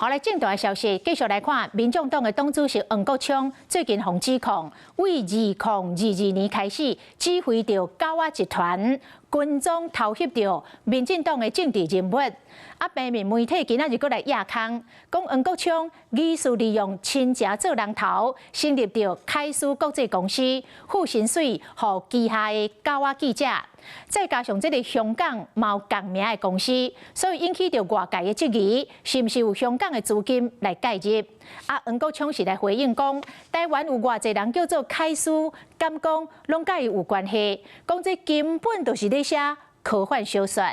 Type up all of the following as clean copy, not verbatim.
好来，正大的消息，继续来看，民众党的党主席黄国昌最近被指控，为2022年开始指挥着九仔集团，军中偷袭着民进党的政治人物。平面媒体今仔日搁来压空，讲黄国昌疑似利用亲戚做人头，成立着开苏国际公司，付薪水予旗下的九仔记者。再加上这个香港冇共名的公司，所以引起着外界的质疑，是不是有香港的资金来介入？黄国昌是来回应讲，台湾有偌侪人叫做开苏，敢讲拢甲伊有关系，讲这根本就是咧写科幻小说。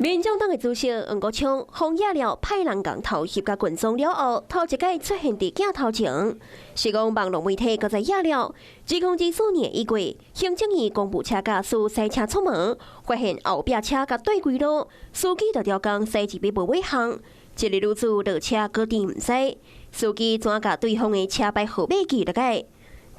民众党的主席黄国昌封野了派人共偷袭甲群众了后，头一摆出现伫镜头前，是讲网络媒体搁在野了。指控至4年1月，行政院公务车驾驶驶车出门，发现后壁车甲对轨路，司机就调工驶入要尾行，一个女子落车搁点毋知，司机怎甲对方的车牌号码记落来？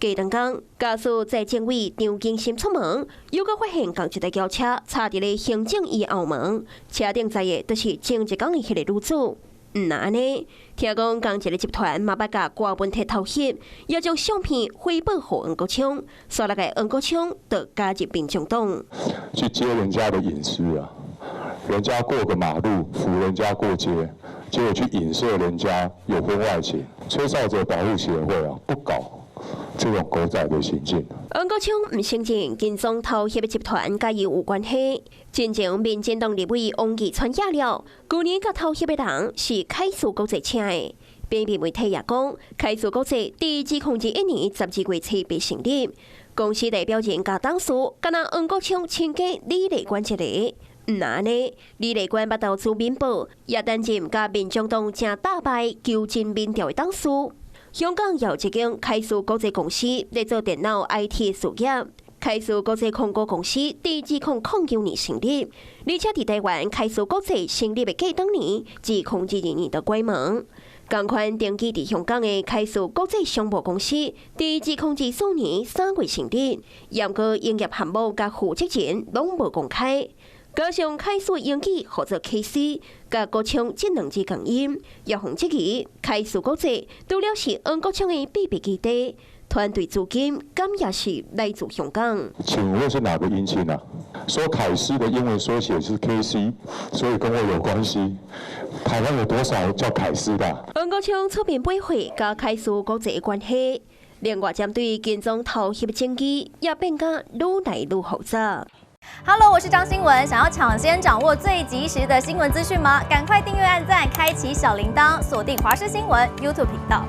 过两天，驾驶在政委张景心出门，又搁发现共一台轿车插伫咧行政院后门，车顶载的就是前一天的迄个女子。那安尼，听讲共一个集团嘛捌甲郭文铁偷袭，也将相片回报给黄国昌，所那个黄国昌就加入民众党，去接人家的隐私啊，人家过个马路扶人家过街，结果去影射人家有婚外情，吹哨者保护协会啊不搞这种狗仔的行径。黄国昌唔承认金总偷袭的集团甲伊有关系。真正民进党立委王义川野了，去年甲偷袭的人是开苏国际请的。边边媒体也讲，开苏国际伫2021年12月7日成立，公司代表人甲董事，敢若黄国昌亲家李立官一个。那安尼，李立官捌投资民保，也担任甲民众党正打败求真民调的董事。香港有一间开苏国际公司在做电脑 IT 事业。开苏国际控股公司伫2009年成立，而且伫台湾开苏国际成立的隔当年，2022年就关门。同款登记伫香港的开苏国际商务公司，伫2014年3月成立，严格营业项目甲负责人拢无公开。加上开苏英语或者 KC， 甲国昌这两支共音，也互质疑开苏国际除了是黄国昌的秘密基地。团队资金敢也是来自香港？请问是哪个姻亲啊？说凯斯的英文缩写是 KC， 所以跟我有关系。台湾有多少叫凯斯的？黄国昌出面背后甲开苏国际的关系，另外针对金总偷袭的证据也变得愈来愈复杂。Hello， 我是张新文。想要抢先掌握最及时的新闻资讯吗？赶快订阅、按赞、开启小铃铛，锁定华视新闻 YouTube 频道。